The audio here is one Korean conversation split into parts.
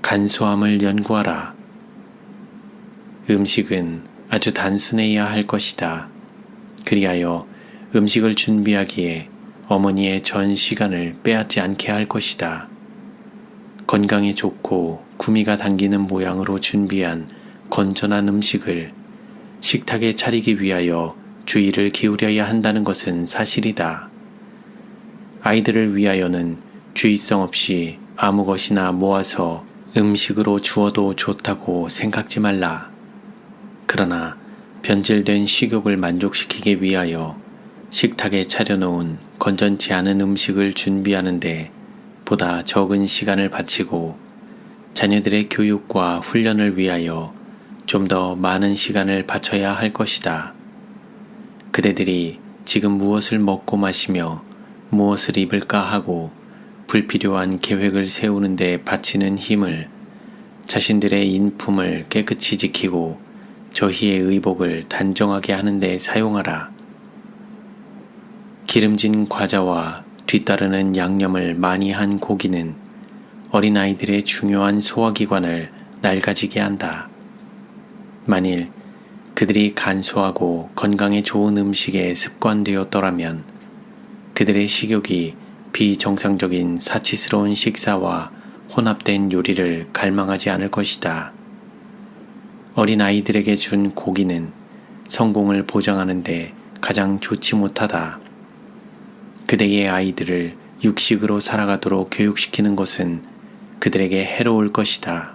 간소함을 연구하라. 음식은 아주 단순해야 할 것이다. 그리하여 음식을 준비하기에 어머니의 전 시간을 빼앗지 않게 할 것이다. 건강에 좋고 구미가 당기는 모양으로 준비한 건전한 음식을 식탁에 차리기 위하여 주의를 기울여야 한다는 것은 사실이다. 아이들을 위하여는 주의성 없이 아무 것이나 모아서 음식으로 주어도 좋다고 생각지 말라. 그러나 변질된 식욕을 만족시키기 위하여 식탁에 차려놓은 건전치 않은 음식을 준비하는데 보다 적은 시간을 바치고 자녀들의 교육과 훈련을 위하여 좀 더 많은 시간을 바쳐야 할 것이다. 그대들이 지금 무엇을 먹고 마시며 무엇을 입을까 하고 불필요한 계획을 세우는데 바치는 힘을 자신들의 인품을 깨끗이 지키고 저희의 의복을 단정하게 하는 데 사용하라. 기름진 과자와 뒤따르는 양념을 많이 한 고기는 어린아이들의 중요한 소화기관을 낡아지게 한다. 만일 그들이 간소하고 건강에 좋은 음식에 습관되었더라면 그들의 식욕이 비정상적인 사치스러운 식사와 혼합된 요리를 갈망하지 않을 것이다. 어린아이들에게 준 고기는 성공을 보장하는데 가장 좋지 못하다. 그대의 아이들을 육식으로 살아가도록 교육시키는 것은 그들에게 해로울 것이다.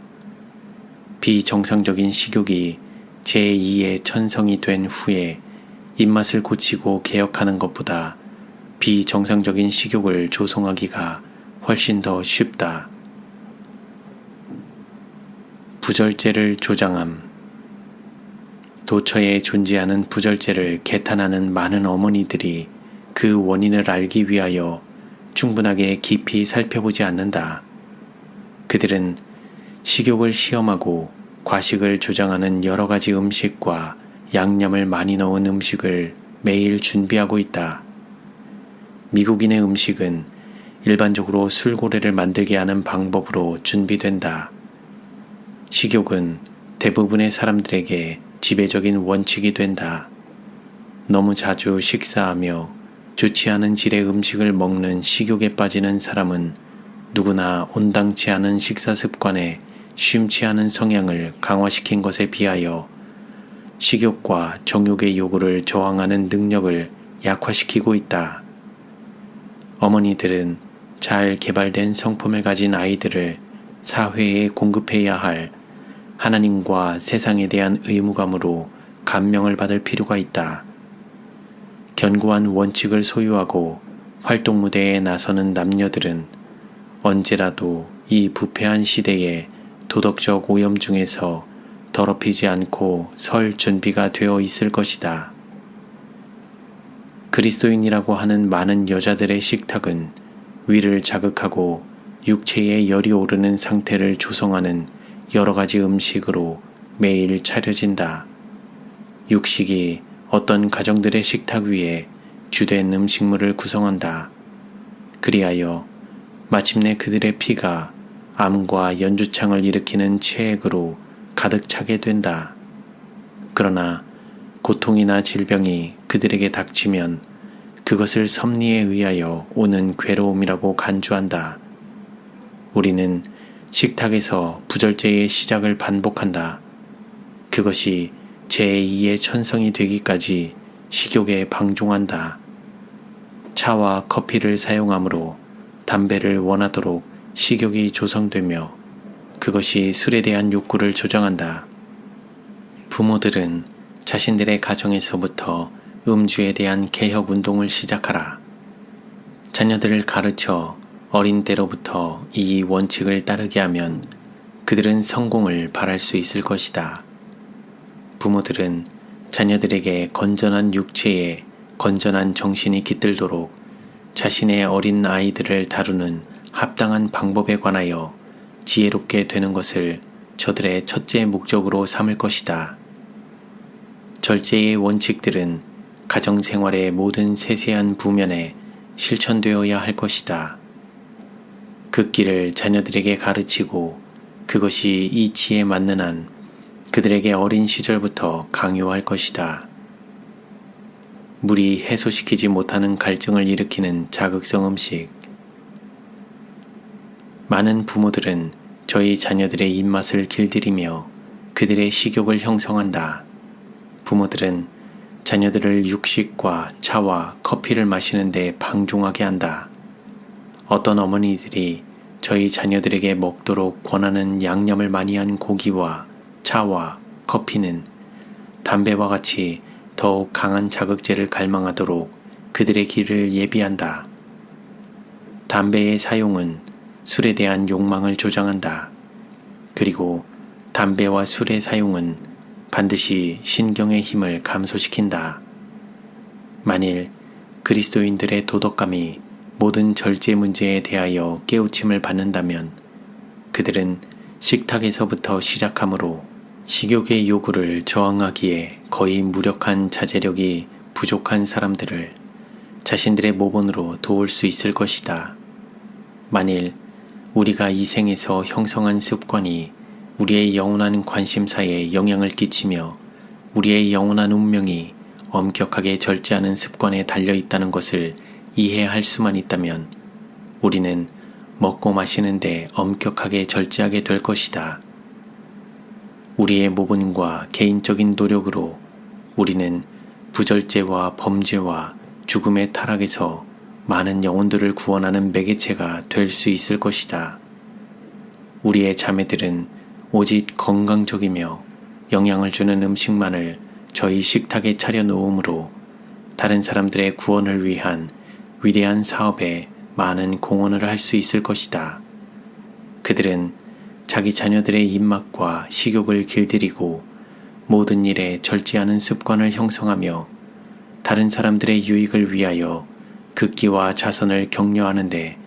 비정상적인 식욕이 제2의 천성이 된 후에 입맛을 고치고 개혁하는 것보다 비정상적인 식욕을 조성하기가 훨씬 더 쉽다. 부절제를 조장함. 도처에 존재하는 부절제를 개탄하는 많은 어머니들이 그 원인을 알기 위하여 충분하게 깊이 살펴보지 않는다. 그들은 식욕을 시험하고 과식을 조장하는 여러 가지 음식과 양념을 많이 넣은 음식을 매일 준비하고 있다. 미국인의 음식은 일반적으로 술고래를 만들게 하는 방법으로 준비된다. 식욕은 대부분의 사람들에게 지배적인 원칙이 된다. 너무 자주 식사하며 좋지 않은 질의 음식을 먹는 식욕에 빠지는 사람은 누구나 온당치 않은 식사 습관에 심취 하는 성향을 강화시킨 것에 비하여 식욕과 정욕의 요구를 저항하는 능력을 약화시키고 있다. 어머니들은 잘 개발된 성품을 가진 아이들을 사회에 공급해야 할 하나님과 세상에 대한 의무감으로 감명을 받을 필요가 있다. 견고한 원칙을 소유하고 활동 무대에 나서는 남녀들은 언제라도 이 부패한 시대에 도덕적 오염 중에서 더럽히지 않고 설 준비가 되어 있을 것이다. 그리스도인이라고 하는 많은 여자들의 식탁은 위를 자극하고 육체에 열이 오르는 상태를 조성하는 여러 가지 음식으로 매일 차려진다. 육식이 어떤 가정들의 식탁 위에 주된 음식물을 구성한다. 그리하여 마침내 그들의 피가 암과 연주창을 일으키는 체액으로 가득 차게 된다. 그러나 고통이나 질병이 그들에게 닥치면 그것을 섭리에 의하여 오는 괴로움이라고 간주한다. 우리는 식탁에서 부절제의 시작을 반복한다. 그것이 제2의 천성이 되기까지 식욕에 방종한다. 차와 커피를 사용함으로 담배를 원하도록 식욕이 조성되며 그것이 술에 대한 욕구를 조정한다. 부모들은 자신들의 가정에서부터 음주에 대한 개혁 운동을 시작하라. 자녀들을 가르쳐 어린 때로부터 이 원칙을 따르게 하면 그들은 성공을 바랄 수 있을 것이다. 부모들은 자녀들에게 건전한 육체에 건전한 정신이 깃들도록 자신의 어린 아이들을 다루는 합당한 방법에 관하여 지혜롭게 되는 것을 저들의 첫째 목적으로 삼을 것이다. 절제의 원칙들은 가정생활의 모든 세세한 부면에 실천되어야 할 것이다. 그 길을 자녀들에게 가르치고 그것이 이치에 맞는 한 그들에게 어린 시절부터 강요할 것이다. 물이 해소시키지 못하는 갈증을 일으키는 자극성 음식. 많은 부모들은 저희 자녀들의 입맛을 길들이며 그들의 식욕을 형성한다. 부모들은 자녀들을 육식과 차와 커피를 마시는 데 방종하게 한다. 어떤 어머니들이 저희 자녀들에게 먹도록 권하는 양념을 많이 한 고기와 차와 커피는 담배와 같이 더욱 강한 자극제를 갈망하도록 그들의 길을 예비한다. 담배의 사용은 술에 대한 욕망을 조장한다. 그리고 담배와 술의 사용은 반드시 신경의 힘을 감소시킨다. 만일 그리스도인들의 도덕감이 모든 절제 문제에 대하여 깨우침을 받는다면 그들은 식탁에서부터 시작하므로 식욕의 요구를 저항하기에 거의 무력한 자제력이 부족한 사람들을 자신들의 모본으로 도울 수 있을 것이다. 만일 우리가 이 생에서 형성한 습관이 우리의 영원한 관심사에 영향을 끼치며 우리의 영원한 운명이 엄격하게 절제하는 습관에 달려있다는 것을 이해할 수만 있다면 우리는 먹고 마시는데 엄격하게 절제하게 될 것이다. 우리의 모본과 개인적인 노력으로 우리는 부절제와 범죄와 죽음의 타락에서 많은 영혼들을 구원하는 매개체가 될 수 있을 것이다. 우리의 자매들은 오직 건강적이며 영양을 주는 음식만을 저희 식탁에 차려 놓음으로 다른 사람들의 구원을 위한 위대한 사업에 많은 공헌을 할 수 있을 것이다. 그들은 자기 자녀들의 입맛과 식욕을 길들이고 모든 일에 절제하는 습관을 형성하며 다른 사람들의 유익을 위하여 극기와 자선을 격려하는데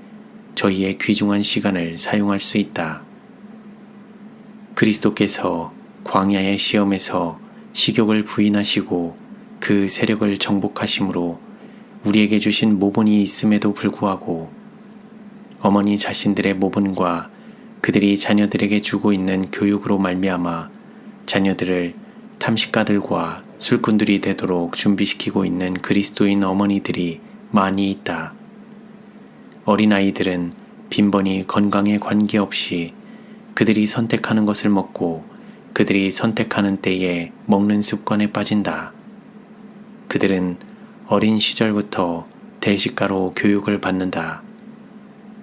저희의 귀중한 시간을 사용할 수 있다. 그리스도께서 광야의 시험에서 식욕을 부인하시고 그 세력을 정복하심으로 우리에게 주신 모본이 있음에도 불구하고 어머니 자신들의 모본과 그들이 자녀들에게 주고 있는 교육으로 말미암아 자녀들을 탐식가들과 술꾼들이 되도록 준비시키고 있는 그리스도인 어머니들이 많이 있다. 어린아이들은 빈번히 건강에 관계없이 그들이 선택하는 것을 먹고 그들이 선택하는 때에 먹는 습관에 빠진다. 그들은 어린 시절부터 대식가로 교육을 받는다.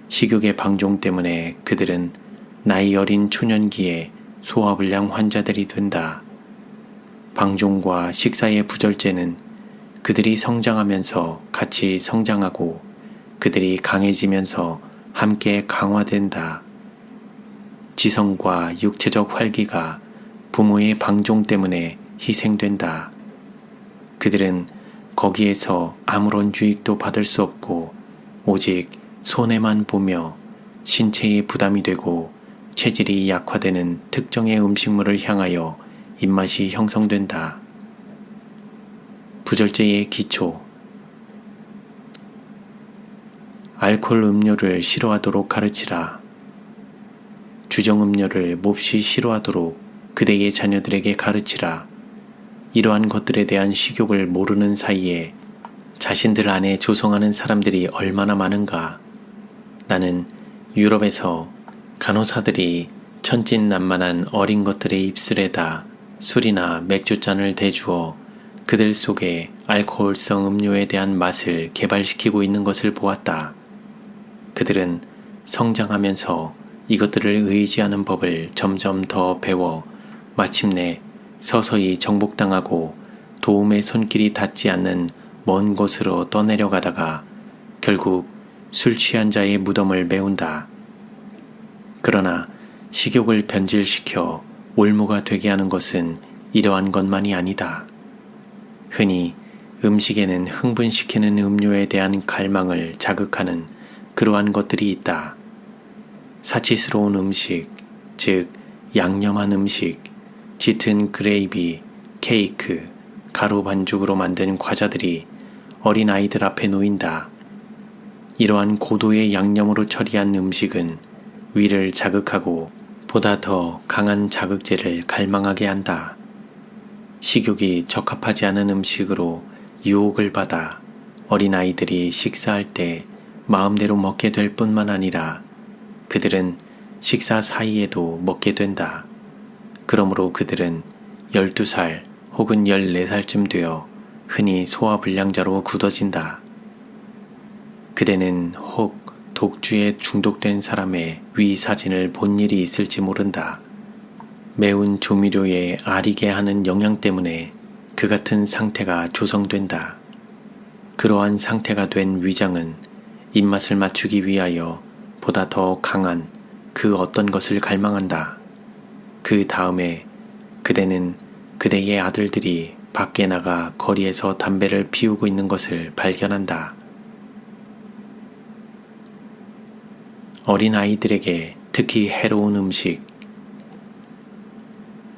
식욕의 방종 때문에 그들은 나이 어린 초년기에 소화불량 환자들이 된다. 방종과 식사의 부절제는 그들이 성장하면서 같이 성장하고 그들이 강해지면서 함께 강화된다. 지성과 육체적 활기가 부모의 방종 때문에 희생된다. 그들은 거기에서 아무런 유익도 받을 수 없고 오직 손해만 보며 신체에 부담이 되고 체질이 약화되는 특정의 음식물을 향하여 입맛이 형성된다. 부절제의 기초. 알코올 음료를 싫어하도록 가르치라. 주정 음료를 몹시 싫어하도록 그대의 자녀들에게 가르치라. 이러한 것들에 대한 식욕을 모르는 사이에 자신들 안에 조성하는 사람들이 얼마나 많은가. 나는 유럽에서 간호사들이 천진난만한 어린 것들의 입술에다 술이나 맥주잔을 대주어 그들 속에 알코올성 음료에 대한 맛을 개발시키고 있는 것을 보았다. 그들은 성장하면서 이것들을 의지하는 법을 점점 더 배워 마침내 서서히 정복당하고 도움의 손길이 닿지 않는 먼 곳으로 떠내려가다가 결국 술 취한 자의 무덤을 메운다. 그러나 식욕을 변질시켜 올무가 되게 하는 것은 이러한 것만이 아니다. 흔히 음식에는 흥분시키는 음료에 대한 갈망을 자극하는 그러한 것들이 있다. 사치스러운 음식, 즉 양념한 음식, 짙은 그레이비, 케이크, 가루 반죽으로 만든 과자들이 어린 아이들 앞에 놓인다. 이러한 고도의 양념으로 처리한 음식은 위를 자극하고 보다 더 강한 자극제를 갈망하게 한다. 식욕이 적합하지 않은 음식으로 유혹을 받아 어린아이들이 식사할 때 마음대로 먹게 될 뿐만 아니라 그들은 식사 사이에도 먹게 된다. 그러므로 그들은 12살 혹은 14살쯤 되어 흔히 소화불량자로 굳어진다. 그대는 혹 독주에 중독된 사람의 위 사진을 본 일이 있을지 모른다. 매운 조미료에 아리게 하는 영양 때문에 그 같은 상태가 조성된다. 그러한 상태가 된 위장은 입맛을 맞추기 위하여 보다 더 강한 그 어떤 것을 갈망한다. 그 다음에 그대는 그대의 아들들이 밖에 나가 거리에서 담배를 피우고 있는 것을 발견한다. 어린 아이들에게 특히 해로운 음식.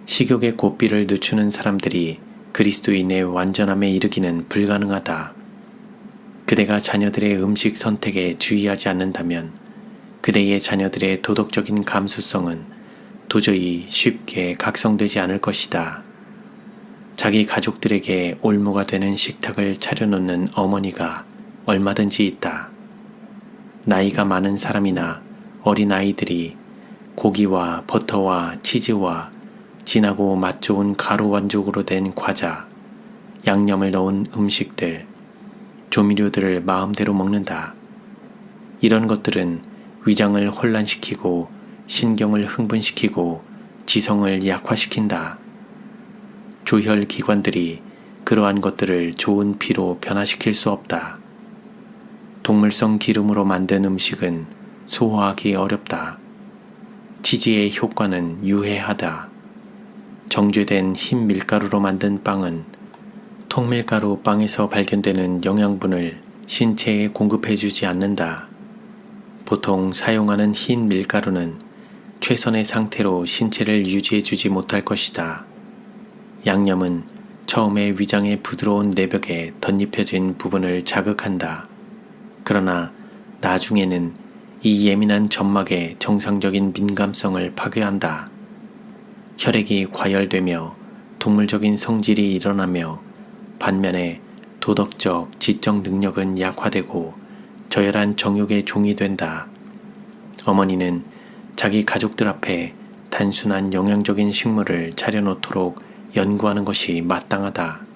식욕의 고삐를 늦추는 사람들이 그리스도인의 완전함에 이르기는 불가능하다. 그대가 자녀들의 음식 선택에 주의하지 않는다면 그대의 자녀들의 도덕적인 감수성은 도저히 쉽게 각성되지 않을 것이다. 자기 가족들에게 올무가 되는 식탁을 차려놓는 어머니가 얼마든지 있다. 나이가 많은 사람이나 어린 아이들이 고기와 버터와 치즈와 진하고 맛 좋은 가루 완죽으로 된 과자, 양념을 넣은 음식들, 조미료들을 마음대로 먹는다. 이런 것들은 위장을 혼란시키고 신경을 흥분시키고 지성을 약화시킨다. 조혈기관들이 그러한 것들을 좋은 피로 변화시킬 수 없다. 동물성 기름으로 만든 음식은 소화하기 어렵다. 치즈의 효과는 유해하다. 정제된 흰 밀가루로 만든 빵은 통밀가루 빵에서 발견되는 영양분을 신체에 공급해주지 않는다. 보통 사용하는 흰 밀가루는 최선의 상태로 신체를 유지해주지 못할 것이다. 양념은 처음에 위장의 부드러운 내벽에 덧입혀진 부분을 자극한다. 그러나 나중에는 이 예민한 점막의 정상적인 민감성을 파괴한다. 혈액이 과열되며 동물적인 성질이 일어나며 반면에 도덕적, 지적 능력은 약화되고 저열한 정욕의 종이 된다. 어머니는 자기 가족들 앞에 단순한 영양적인 식물을 차려놓도록 연구하는 것이 마땅하다.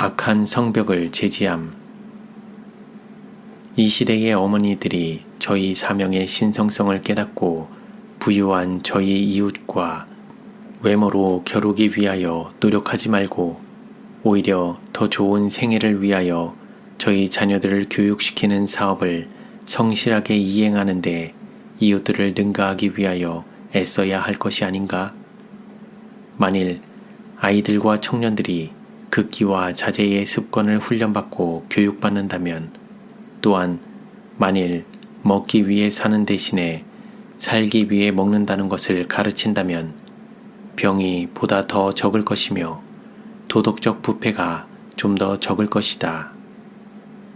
악한 성벽을 제지함. 이 시대의 어머니들이 저희 사명의 신성성을 깨닫고 부유한 저희 이웃과 외모로 겨루기 위하여 노력하지 말고 오히려 더 좋은 생애를 위하여 저희 자녀들을 교육시키는 사업을 성실하게 이행하는데 이웃들을 능가하기 위하여 애써야 할 것이 아닌가? 만일 아이들과 청년들이 극기와 자제의 습관을 훈련받고 교육받는다면, 또한 만일 먹기 위해 사는 대신에 살기 위해 먹는다는 것을 가르친다면 병이 보다 더 적을 것이며 도덕적 부패가 좀 더 적을 것이다.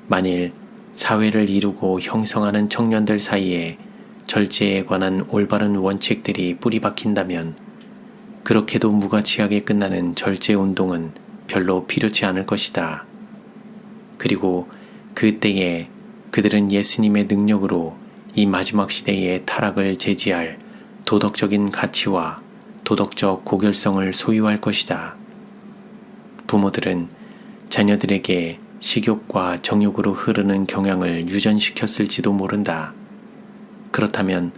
만일 사회를 이루고 형성하는 청년들 사이에 절제에 관한 올바른 원칙들이 뿌리 박힌다면 그렇게도 무가치하게 끝나는 절제 운동은 별로 필요치 않을 것이다. 그리고 그때에 그들은 예수님의 능력으로 이 마지막 시대의 타락을 제지할 도덕적인 가치와 도덕적 고결성을 소유할 것이다. 부모들은 자녀들에게 식욕과 정욕으로 흐르는 경향을 유전시켰을지도 모른다. 그렇다면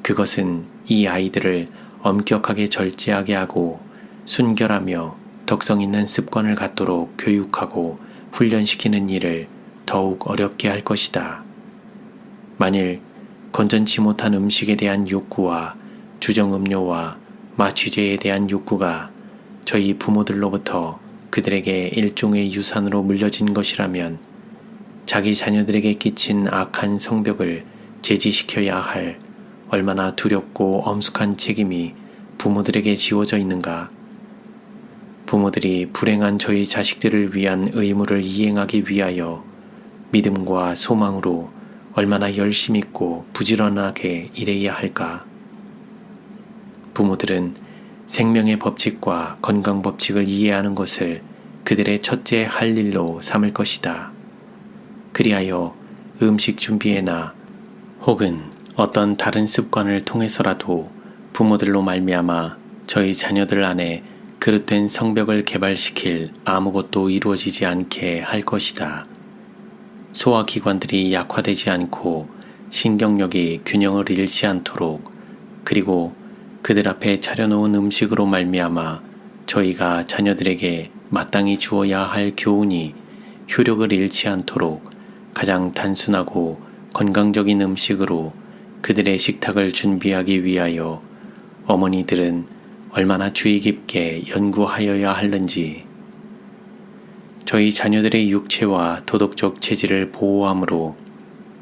그것은 이 아이들을 엄격하게 절제하게 하고 순결하며 덕성 있는 습관을 갖도록 교육하고 훈련시키는 일을 더욱 어렵게 할 것이다. 만일 건전치 못한 음식에 대한 욕구와 주정음료와 마취제에 대한 욕구가 저희 부모들로부터 그들에게 일종의 유산으로 물려진 것이라면 자기 자녀들에게 끼친 악한 성벽을 제지시켜야 할 얼마나 두렵고 엄숙한 책임이 부모들에게 지워져 있는가? 부모들이 불행한 저희 자식들을 위한 의무를 이행하기 위하여 믿음과 소망으로 얼마나 열심 있고 부지런하게 일해야 할까? 부모들은 생명의 법칙과 건강 법칙을 이해하는 것을 그들의 첫째 할 일로 삼을 것이다. 그리하여 음식 준비에나 혹은 어떤 다른 습관을 통해서라도 부모들로 말미암아 저희 자녀들 안에 그릇된 성벽을 개발시킬 아무것도 이루어지지 않게 할 것이다. 소화기관들이 약화되지 않고 신경력이 균형을 잃지 않도록, 그리고 그들 앞에 차려놓은 음식으로 말미암아 저희가 자녀들에게 마땅히 주어야 할 교훈이 효력을 잃지 않도록 가장 단순하고 건강적인 음식으로 그들의 식탁을 준비하기 위하여 어머니들은 얼마나 주의 깊게 연구하여야 하는지. 저희 자녀들의 육체와 도덕적 체질을 보호함으로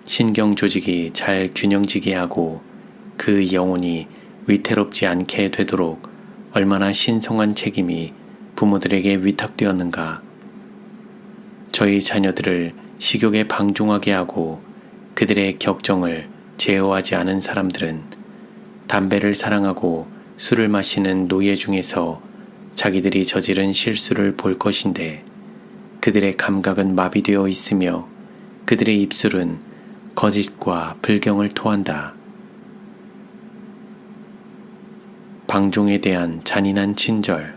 신경 조직이 잘 균형지게 하고 그 영혼이 위태롭지 않게 되도록 얼마나 신성한 책임이 부모들에게 위탁되었는가. 저희 자녀들을 식욕에 방종하게 하고 그들의 격정을 제어하지 않은 사람들은 담배를 사랑하고 술을 마시는 노예 중에서 자기들이 저지른 실수를 볼 것인데, 그들의 감각은 마비되어 있으며 그들의 입술은 거짓과 불경을 토한다. 방종에 대한 잔인한 친절.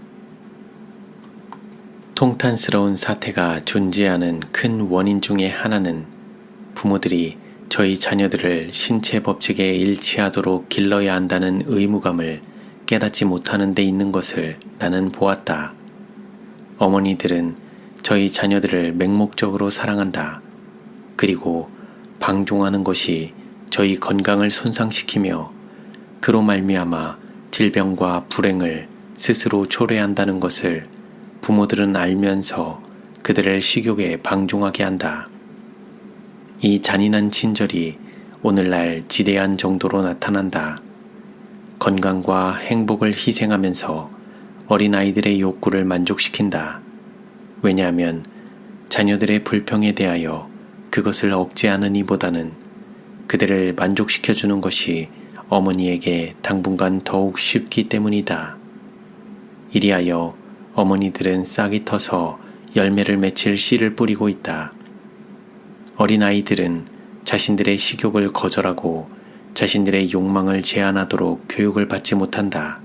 통탄스러운 사태가 존재하는 큰 원인 중의 하나는 부모들이 저희 자녀들을 신체 법칙에 일치하도록 길러야 한다는 의무감을 깨닫지 못하는 데 있는 것을 나는 보았다. 어머니들은 저희 자녀들을 맹목적으로 사랑한다. 그리고 방종하는 것이 저희 건강을 손상시키며 그로 말미암아 질병과 불행을 스스로 초래한다는 것을 부모들은 알면서 그들을 식욕에 방종하게 한다. 이 잔인한 친절이 오늘날 지대한 정도로 나타난다. 건강과 행복을 희생하면서 어린아이들의 욕구를 만족시킨다. 왜냐하면 자녀들의 불평에 대하여 그것을 억제하는 이보다는 그들을 만족시켜주는 것이 어머니에게 당분간 더욱 쉽기 때문이다. 이리하여 어머니들은 싹이 터서 열매를 맺힐 씨를 뿌리고 있다. 어린아이들은 자신들의 식욕을 거절하고 자신들의 욕망을 제한하도록 교육을 받지 못한다.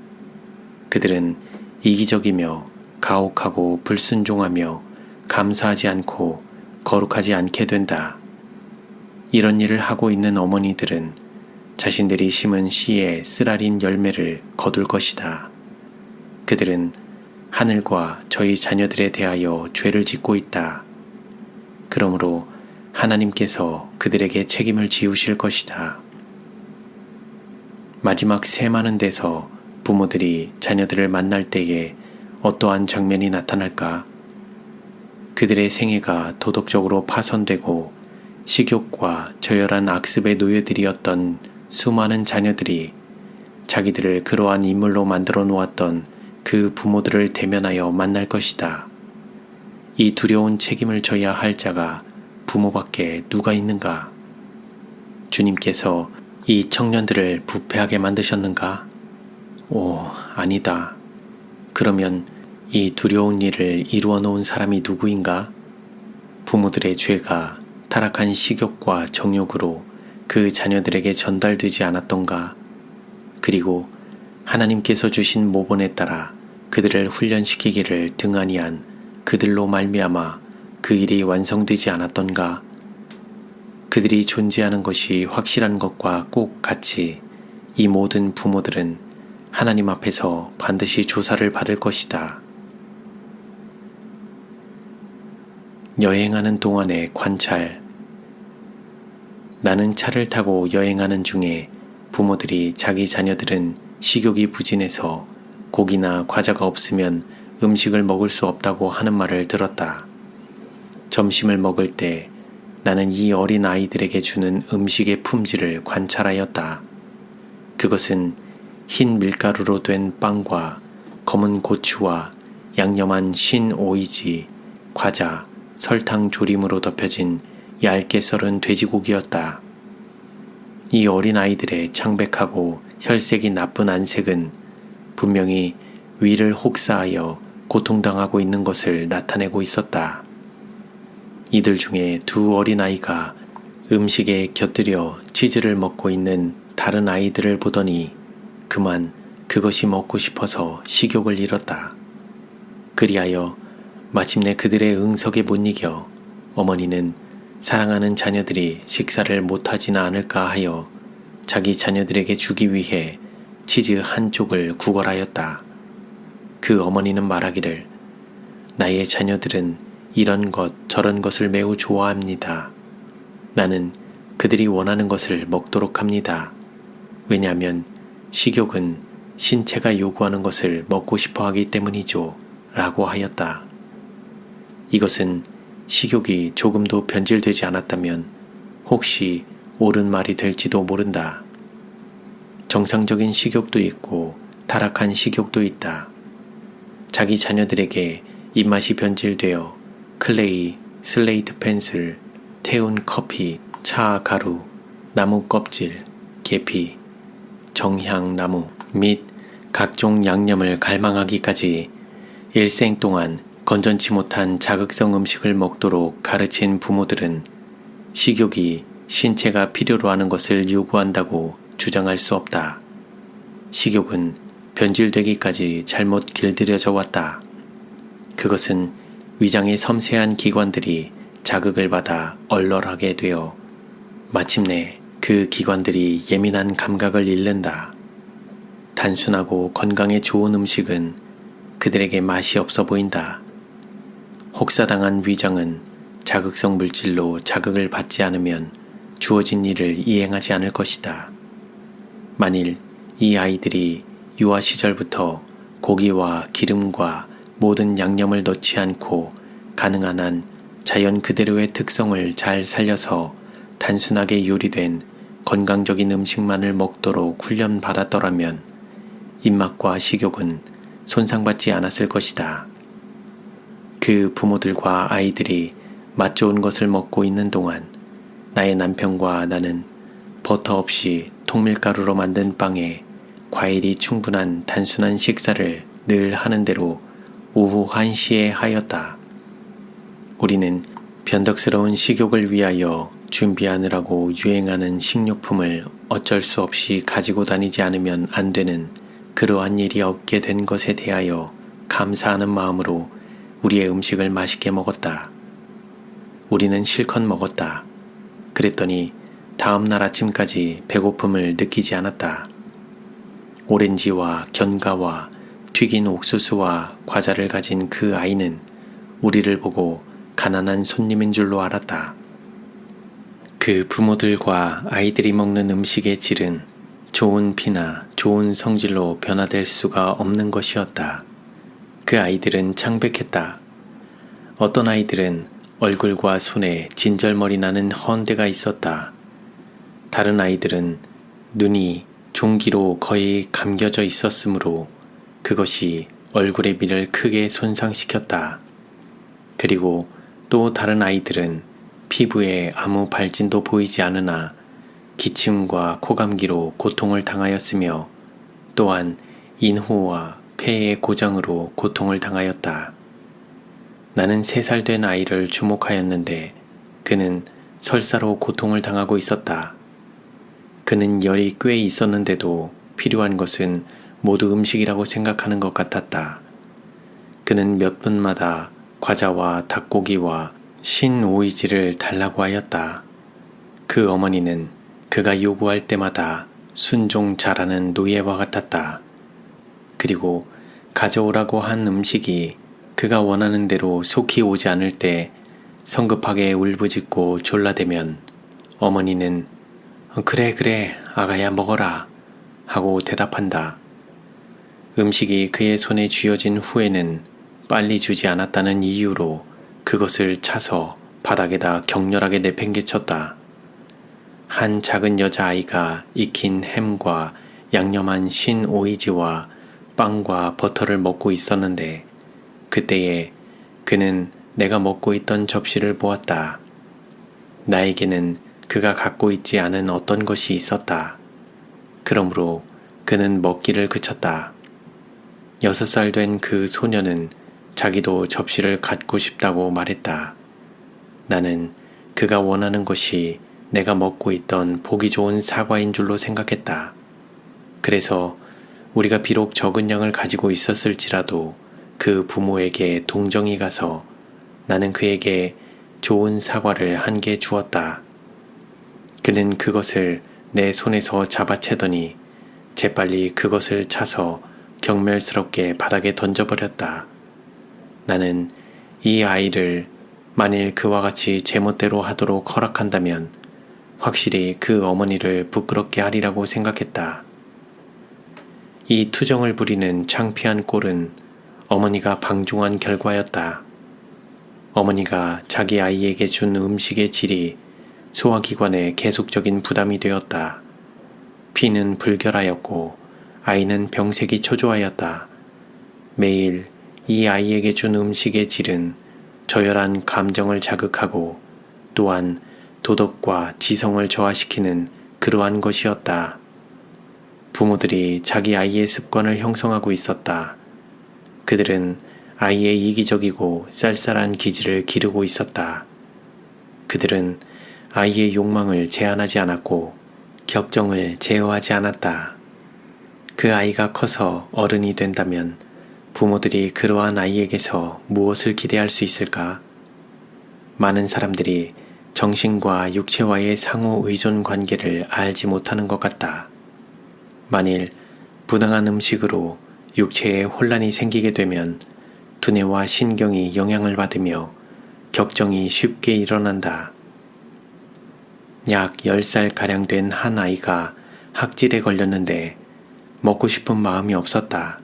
그들은 이기적이며 가혹하고 불순종하며 감사하지 않고 거룩하지 않게 된다. 이런 일을 하고 있는 어머니들은 자신들이 심은 씨에 쓰라린 열매를 거둘 것이다. 그들은 하늘과 저희 자녀들에 대하여 죄를 짓고 있다. 그러므로 하나님께서 그들에게 책임을 지우실 것이다. 마지막 새 많은 데서 부모들이 자녀들을 만날 때에 어떠한 장면이 나타날까? 그들의 생애가 도덕적으로 파손되고 식욕과 저열한 악습의 노예들이었던 수많은 자녀들이 자기들을 그러한 인물로 만들어 놓았던 그 부모들을 대면하여 만날 것이다. 이 두려운 책임을 져야 할 자가 부모밖에 누가 있는가? 주님께서 이 청년들을 부패하게 만드셨는가? 오, 아니다. 그러면 이 두려운 일을 이루어 놓은 사람이 누구인가? 부모들의 죄가 타락한 식욕과 정욕으로 그 자녀들에게 전달되지 않았던가? 그리고 하나님께서 주신 모본에 따라 그들을 훈련시키기를 등한히 한 그들로 말미암아 그 일이 완성되지 않았던가? 그들이 존재하는 것이 확실한 것과 꼭 같이 이 모든 부모들은 하나님 앞에서 반드시 조사를 받을 것이다. 여행하는 동안의 관찰. 나는 차를 타고 여행하는 중에 부모들이 자기 자녀들은 식욕이 부진해서 고기나 과자가 없으면 음식을 먹을 수 없다고 하는 말을 들었다. 점심을 먹을 때 나는 이 어린 아이들에게 주는 음식의 품질을 관찰하였다. 그것은 흰 밀가루로 된 빵과 검은 고추와 양념한 신 오이지, 과자, 설탕 조림으로 덮여진 얇게 썰은 돼지고기였다. 이 어린 아이들의 창백하고 혈색이 나쁜 안색은 분명히 위를 혹사하여 고통당하고 있는 것을 나타내고 있었다. 이들 중에 두 어린아이가 음식에 곁들여 치즈를 먹고 있는 다른 아이들을 보더니 그만 그것이 먹고 싶어서 식욕을 잃었다. 그리하여 마침내 그들의 응석에 못 이겨 어머니는 사랑하는 자녀들이 식사를 못하지는 않을까 하여 자기 자녀들에게 주기 위해 치즈 한 쪽을 구걸하였다. 그 어머니는 말하기를 나의 자녀들은 이런 것 저런 것을 매우 좋아합니다. 나는 그들이 원하는 것을 먹도록 합니다. 왜냐하면 식욕은 신체가 요구하는 것을 먹고 싶어 하기 때문이죠. 라고 하였다. 이것은 식욕이 조금도 변질되지 않았다면 혹시 옳은 말이 될지도 모른다. 정상적인 식욕도 있고 타락한 식욕도 있다. 자기 자녀들에게 입맛이 변질되어 클레이, 슬레이트 펜슬, 태운 커피, 차 가루, 나무 껍질, 계피, 정향나무 및 각종 양념을 갈망하기까지 일생 동안 건전치 못한 자극성 음식을 먹도록 가르친 부모들은 식욕이 신체가 필요로 하는 것을 요구한다고 주장할 수 없다. 식욕은 변질되기까지 잘못 길들여져 왔다. 그것은 위장의 섬세한 기관들이 자극을 받아 얼얼하게 되어 마침내 그 기관들이 예민한 감각을 잃는다. 단순하고 건강에 좋은 음식은 그들에게 맛이 없어 보인다. 혹사당한 위장은 자극성 물질로 자극을 받지 않으면 주어진 일을 이행하지 않을 것이다. 만일 이 아이들이 유아 시절부터 고기와 기름과 모든 양념을 넣지 않고 가능한 한 자연 그대로의 특성을 잘 살려서 단순하게 요리된 건강적인 음식만을 먹도록 훈련받았더라면 입맛과 식욕은 손상받지 않았을 것이다. 그 부모들과 아이들이 맛 좋은 것을 먹고 있는 동안 나의 남편과 나는 버터 없이 통밀가루로 만든 빵에 과일이 충분한 단순한 식사를 늘 하는 대로 오후 1시에 하였다. 우리는 변덕스러운 식욕을 위하여 준비하느라고 유행하는 식료품을 어쩔 수 없이 가지고 다니지 않으면 안 되는 그러한 일이 없게 된 것에 대하여 감사하는 마음으로 우리의 음식을 맛있게 먹었다. 우리는 실컷 먹었다. 그랬더니 다음 날 아침까지 배고픔을 느끼지 않았다. 오렌지와 견과와 튀긴 옥수수와 과자를 가진 그 아이는 우리를 보고 가난한 손님인 줄로 알았다. 그 부모들과 아이들이 먹는 음식의 질은 좋은 피나 좋은 성질로 변화될 수가 없는 것이었다. 그 아이들은 창백했다. 어떤 아이들은 얼굴과 손에 진절머리 나는 헌데가 있었다. 다른 아이들은 눈이 종기로 거의 감겨져 있었으므로 그것이 얼굴의 미를 크게 손상시켰다. 그리고 또 다른 아이들은 피부에 아무 발진도 보이지 않으나 기침과 코감기로 고통을 당하였으며 또한 인후와 폐의 고장으로 고통을 당하였다. 나는 3살 된 아이를 주목하였는데 그는 설사로 고통을 당하고 있었다. 그는 열이 꽤 있었는데도 필요한 것은 모두 음식이라고 생각하는 것 같았다. 그는 몇 분마다 과자와 닭고기와 신 오이지를 달라고 하였다. 그 어머니는 그가 요구할 때마다 순종 잘하는 노예와 같았다. 그리고 가져오라고 한 음식이 그가 원하는 대로 속히 오지 않을 때 성급하게 울부짖고 졸라대면 어머니는 그래 아가야 먹어라 하고 대답한다. 음식이 그의 손에 쥐어진 후에는 빨리 주지 않았다는 이유로 그것을 차서 바닥에다 격렬하게 내팽개쳤다. 한 작은 여자아이가 익힌 햄과 양념한 신 오이지와 빵과 버터를 먹고 있었는데 그때에 그는 내가 먹고 있던 접시를 보았다. 나에게는 그가 갖고 있지 않은 어떤 것이 있었다. 그러므로 그는 먹기를 그쳤다. 6살 된 그 소녀는 자기도 접시를 갖고 싶다고 말했다. 나는 그가 원하는 것이 내가 먹고 있던 보기 좋은 사과인 줄로 생각했다. 그래서 우리가 비록 적은 양을 가지고 있었을지라도 그 부모에게 동정이 가서 나는 그에게 좋은 사과를 한 개 주었다. 그는 그것을 내 손에서 잡아채더니 재빨리 그것을 차서 경멸스럽게 바닥에 던져버렸다. 나는 이 아이를 만일 그와 같이 제멋대로 하도록 허락한다면 확실히 그 어머니를 부끄럽게 하리라고 생각했다. 이 투정을 부리는 창피한 꼴은 어머니가 방종한 결과였다. 어머니가 자기 아이에게 준 음식의 질이 소화기관에 계속적인 부담이 되었다. 피는 불결하였고 아이는 병색이 초조하였다. 매일 이 아이에게 준 음식의 질은 저열한 감정을 자극하고 또한 도덕과 지성을 저하시키는 그러한 것이었다. 부모들이 자기 아이의 습관을 형성하고 있었다. 그들은 아이의 이기적이고 쌀쌀한 기질을 기르고 있었다. 그들은 아이의 욕망을 제한하지 않았고 격정을 제어하지 않았다. 그 아이가 커서 어른이 된다면 부모들이 그러한 아이에게서 무엇을 기대할 수 있을까? 많은 사람들이 정신과 육체와의 상호 의존 관계를 알지 못하는 것 같다. 만일 부당한 음식으로 육체에 혼란이 생기게 되면 두뇌와 신경이 영향을 받으며 격정이 쉽게 일어난다. 약 10살가량 된 한 아이가 학질에 걸렸는데 먹고 싶은 마음이 없었다.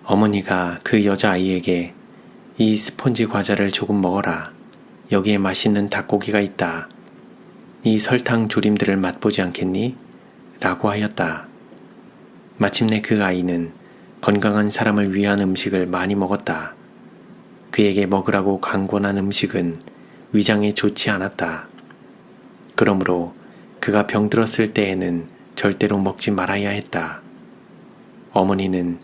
어머니가 그 여자아이에게 이 스폰지 과자를 조금 먹어라. 여기에 맛있는 닭고기가 있다. 이 설탕 조림들을 맛보지 않겠니? 라고 하였다. 마침내 그 아이는 건강한 사람을 위한 음식을 많이 먹었다. 그에게 먹으라고 강권한 음식은 위장에 좋지 않았다. 그러므로 그가 병들었을 때에는 절대로 먹지 말아야 했다. 어머니는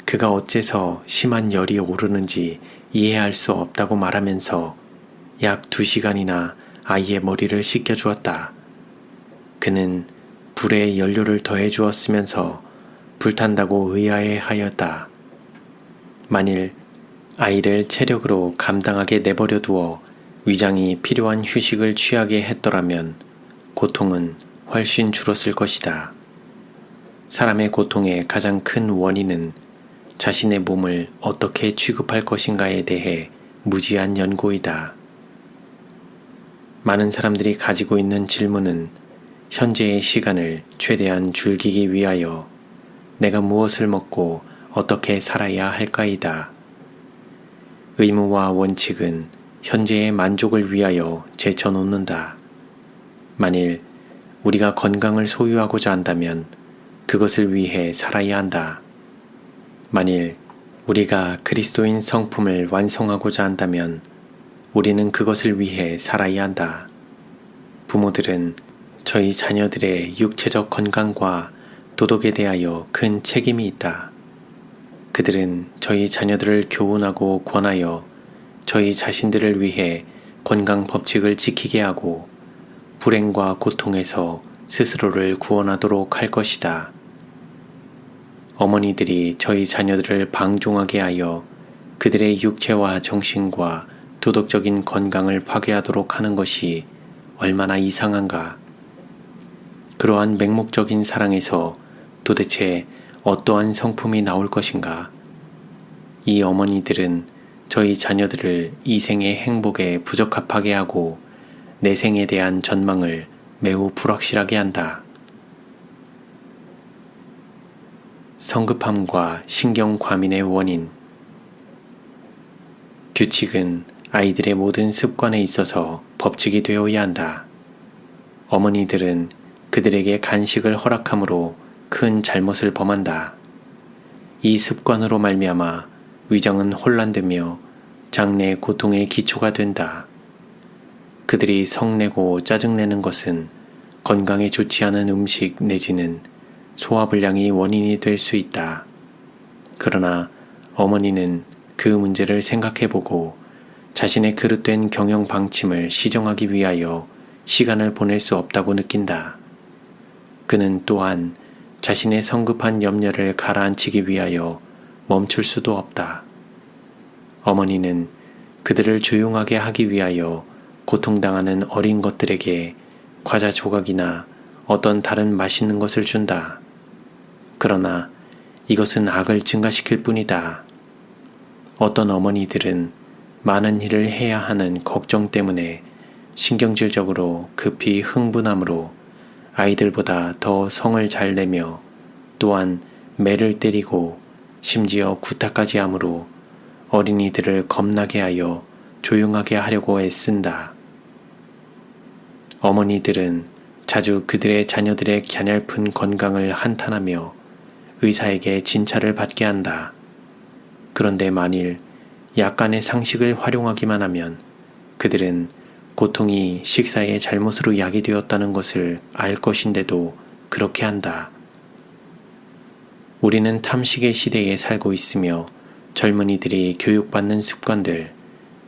그가 어째서 심한 열이 오르는지 이해할 수 없다고 말하면서 약 2시간이나 아이의 머리를 씻겨주었다. 그는 불에 연료를 더해 주었으면서 불탄다고 의아해하였다. 만일 아이를 체력으로 감당하게 내버려 두어 위장이 필요한 휴식을 취하게 했더라면 고통은 훨씬 줄었을 것이다. 사람의 고통의 가장 큰 원인은 자신의 몸을 어떻게 취급할 것인가에 대해 무지한 연고이다. 많은 사람들이 가지고 있는 질문은 현재의 시간을 최대한 줄이기 위하여 내가 무엇을 먹고 어떻게 살아야 할까이다. 의무와 원칙은 현재의 만족을 위하여 제쳐놓는다. 만일 우리가 건강을 소유하고자 한다면 그것을 위해 살아야 한다. 만일 우리가 그리스도인 성품을 완성하고자 한다면 우리는 그것을 위해 살아야 한다. 부모들은 저희 자녀들의 육체적 건강과 도덕에 대하여 큰 책임이 있다. 그들은 저희 자녀들을 교훈하고 권하여 저희 자신들을 위해 건강 법칙을 지키게 하고 불행과 고통에서 스스로를 구원하도록 할 것이다. 어머니들이 저희 자녀들을 방종하게 하여 그들의 육체와 정신과 도덕적인 건강을 파괴하도록 하는 것이 얼마나 이상한가. 그러한 맹목적인 사랑에서 도대체 어떠한 성품이 나올 것인가. 이 어머니들은 저희 자녀들을 이 생의 행복에 부적합하게 하고 내생에 대한 전망을 매우 불확실하게 한다. 성급함과 신경과민의 원인. 규칙은 아이들의 모든 습관에 있어서 법칙이 되어야 한다. 어머니들은 그들에게 간식을 허락함으로 큰 잘못을 범한다. 이 습관으로 말미암아 위장은 혼란되며 장래 고통의 기초가 된다. 그들이 성내고 짜증내는 것은 건강에 좋지 않은 음식 내지는 소화불량이 원인이 될 수 있다. 그러나 어머니는 그 문제를 생각해보고 자신의 그릇된 경영 방침을 시정하기 위하여 시간을 보낼 수 없다고 느낀다. 그는 또한 자신의 성급한 염려를 가라앉히기 위하여 멈출 수도 없다. 어머니는 그들을 조용하게 하기 위하여 고통당하는 어린 것들에게 과자 조각이나 어떤 다른 맛있는 것을 준다. 그러나 이것은 악을 증가시킬 뿐이다. 어떤 어머니들은 많은 일을 해야 하는 걱정 때문에 신경질적으로 급히 흥분함으로 아이들보다 더 성을 잘 내며 또한 매를 때리고 심지어 구타까지 하므로 어린이들을 겁나게 하여 조용하게 하려고 애쓴다. 어머니들은 자주 그들의 자녀들의 갸냘픈 건강을 한탄하며 의사에게 진찰을 받게 한다. 그런데 만일 약간의 상식을 활용하기만 하면 그들은 고통이 식사의 잘못으로 야기되었다는 것을 알 것인데도 그렇게 한다. 우리는 탐식의 시대에 살고 있으며 젊은이들이 교육받는 습관들,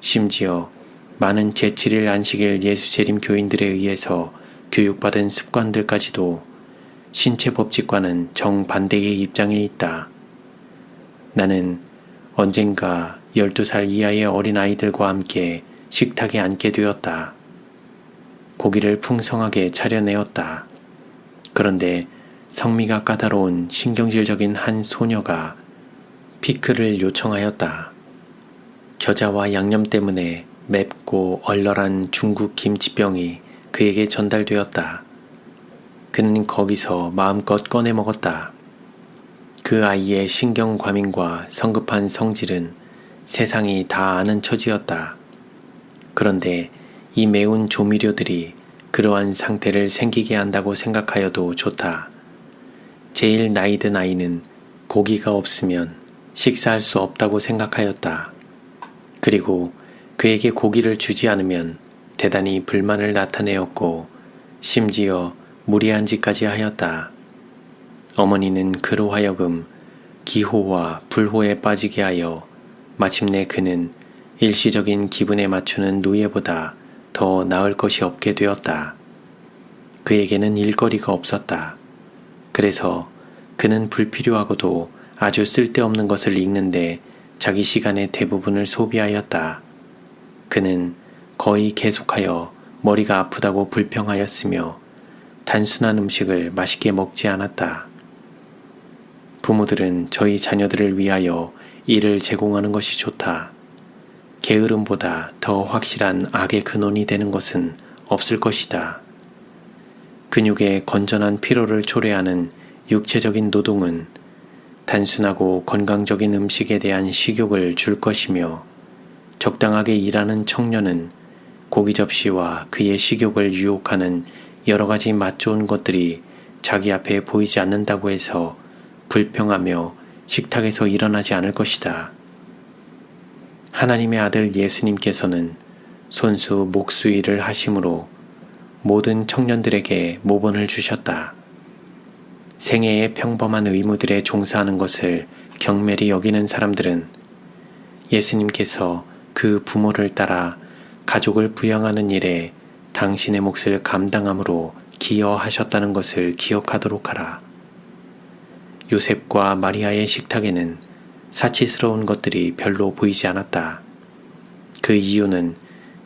심지어 많은 제7일 안식일 예수재림 교인들에 의해서 교육받은 습관들까지도 신체 법칙과는 정반대의 입장에 있다. 나는 언젠가 12살 이하의 어린 아이들과 함께 식탁에 앉게 되었다. 고기를 풍성하게 차려내었다. 그런데 성미가 까다로운 신경질적인 한 소녀가 피클을 요청하였다. 겨자와 양념 때문에 맵고 얼얼한 중국 김치병이 그에게 전달되었다. 그는 거기서 마음껏 꺼내 먹었다. 그 아이의 신경과민과 성급한 성질은 세상이 다 아는 처지였다. 그런데 이 매운 조미료들이 그러한 상태를 생기게 한다고 생각하여도 좋다. 제일 나이 든 아이는 고기가 없으면 식사할 수 없다고 생각하였다. 그리고 그에게 고기를 주지 않으면 대단히 불만을 나타내었고 심지어 무리한 짓까지 하였다. 어머니는 그로 하여금 기호와 불호에 빠지게 하여 마침내 그는 일시적인 기분에 맞추는 노예보다 더 나을 것이 없게 되었다. 그에게는 일거리가 없었다. 그래서 그는 불필요하고도 아주 쓸데없는 것을 읽는데 자기 시간의 대부분을 소비하였다. 그는 거의 계속하여 머리가 아프다고 불평하였으며 단순한 음식을 맛있게 먹지 않았다. 부모들은 저희 자녀들을 위하여 이를 제공하는 것이 좋다. 게으름보다 더 확실한 악의 근원이 되는 것은 없을 것이다. 근육의 건전한 피로를 초래하는 육체적인 노동은 단순하고 건강적인 음식에 대한 식욕을 줄 것이며 적당하게 일하는 청년은 고기 접시와 그의 식욕을 유혹하는 여러 가지 맛 좋은 것들이 자기 앞에 보이지 않는다고 해서 불평하며 식탁에서 일어나지 않을 것이다. 하나님의 아들 예수님께서는 손수 목수일을 하심으로 모든 청년들에게 모본을 주셨다. 생애의 평범한 의무들에 종사하는 것을 경멸히 여기는 사람들은 예수님께서 그 부모를 따라 가족을 부양하는 일에 당신의 몫을 감당함으로 기여하셨다는 것을 기억하도록 하라. 요셉과 마리아의 식탁에는 사치스러운 것들이 별로 보이지 않았다. 그 이유는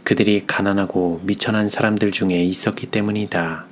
그들이 가난하고 미천한 사람들 중에 있었기 때문이다.